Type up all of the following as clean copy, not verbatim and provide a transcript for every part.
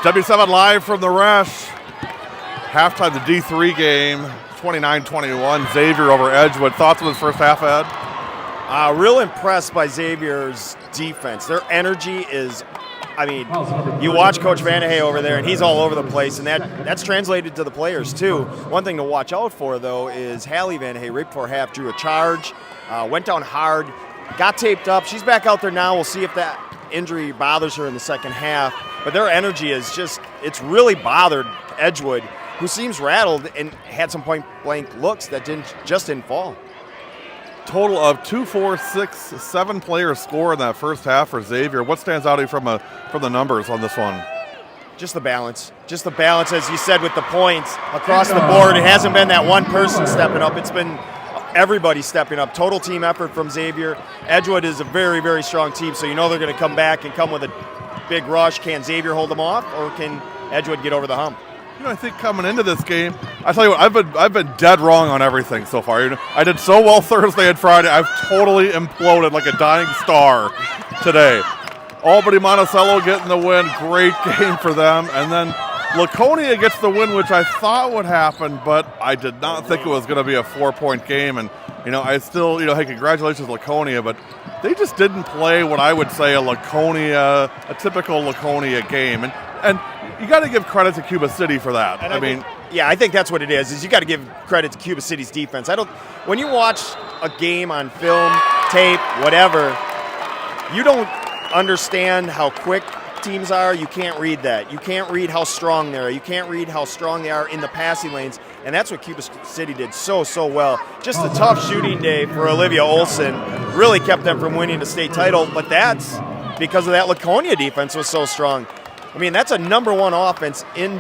W7 live from the RESCH. Halftime, the D3 game, 29-21. Xavier over Edgewood. Thoughts on the first half, Ed? Real impressed by Xavier's defense. Their energy is, you watch Coach Vanahay over there, and he's all over the place, and that's translated to the players, too. One thing to watch out for, though, is Hallie Vanahay, right before half, drew a charge, went down hard, got taped up. She's back out there now. We'll see if that injury bothers her in the second half. But their energy is just, it's really bothered Edgewood, who seems rattled and had some point-blank looks that didn't fall. Total of 2, 4, 6, 7 players score in that first half for Xavier. What stands out from the numbers on this one? Just the balance. Just the balance, as you said, with the points across the board. It hasn't been that one person stepping up. It's been everybody stepping up. Total team effort from Xavier. Edgewood is a very, very strong team, so you know they're going to come back and come with a big rush. Can Xavier hold them off, or can Edgewood get over the hump? I think coming into this game, I tell you what, I've been dead wrong on everything so far. I did so well Thursday and Friday. I've totally imploded like a dying star today. Albany Monticello getting the win. Great game for them. And then Laconia gets the win, which I thought would happen, but I did not think it was going to be a 4-point game. And, I still, hey, congratulations, Laconia, but they just didn't play what I would say a typical Laconia game. And you got to give credit to Cuba City for that. I think that's what it is you got to give credit to Cuba City's defense. When you watch a game on film, tape, whatever, you don't understand how quick teams are. You can't read that. You can't read how strong they are. You can't read how strong they are in the passing lanes. And that's what Cuba City did so well. Just a tough shooting day for Olivia Olson. Really kept them from winning the state title, but that's because of that Laconia defense was so strong. That's a number one offense in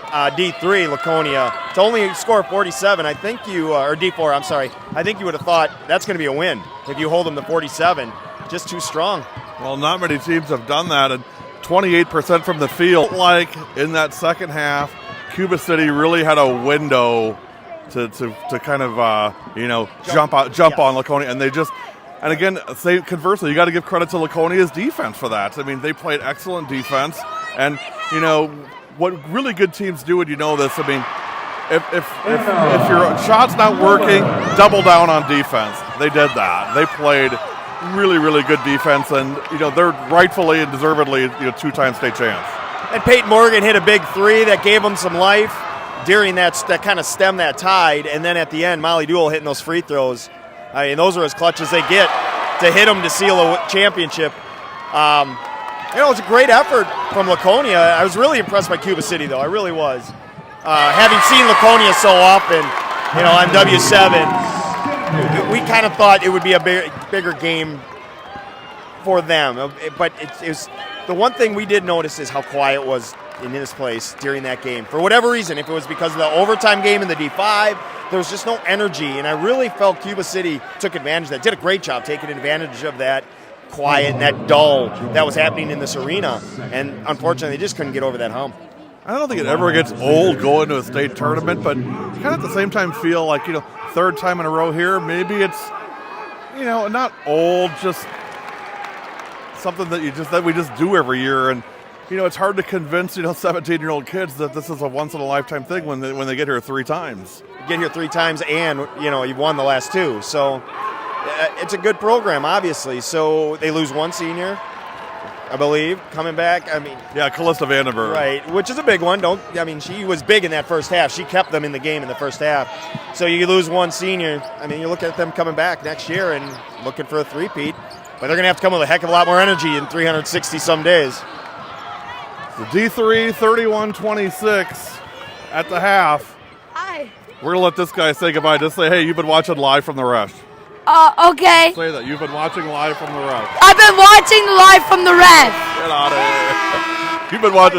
D3, Laconia. To only score 47, or D4, I'm sorry. I think you would have thought that's going to be a win if you hold them to 47. Just too strong. Well, not many teams have done that, and 28% from the field. Like in that second half, Cuba City really had a window to kind of jump on Laconia, and they just. And again, conversely, you got to give credit to Laconia's defense for that. They played excellent defense. And, what really good teams do, and you know this, if your shot's not working, double down on defense. They did that. They played really, really good defense, and, they're rightfully and deservedly, 2-time state champs. And Peyton Morgan hit a big 3 that gave them some life during that kind of stemmed that tide. And then at the end, Molly Duell hitting those free throws. Those are as clutch as they get to hit them to seal a championship. It was a great effort from Laconia. I was really impressed by Cuba City, though. I really was. Having seen Laconia so often, on W7, we kind of thought it would be a bigger game for them. But it was the one thing we did notice is how quiet it was in this place during that game. For whatever reason, if it was because of the overtime game in the D5, there was just no energy, and I really felt Cuba City took advantage of that. Did a great job taking advantage of that quiet and that dull that was happening in this arena, and unfortunately, they just couldn't get over that hump. I don't think it ever gets old going to a state tournament, but you kind of at the same time feel like, third time in a row here, maybe it's, not old, just something that we just do every year, and it's hard to convince 17-year-old kids that this is a once-in-a-lifetime thing when they get here 3 times. Get here 3 times, and you've won the last 2. So it's a good program, obviously. So they lose one senior, I believe, coming back. Callista Vandenberg, right, which is a big one. She was big in that first half. She kept them in the game in the first half. So you lose one senior. You look at them coming back next year and looking for a three-peat, but they're going to have to come with a heck of a lot more energy in 360 some days. The D3, 31-26 at the half. Hi. We're going to let this guy say goodbye. Just say, hey, you've been watching live from the RESCH. Okay. Say that. You've been watching live from the RESCH. I've been watching live from the RESCH. Get out of here. You've been watching.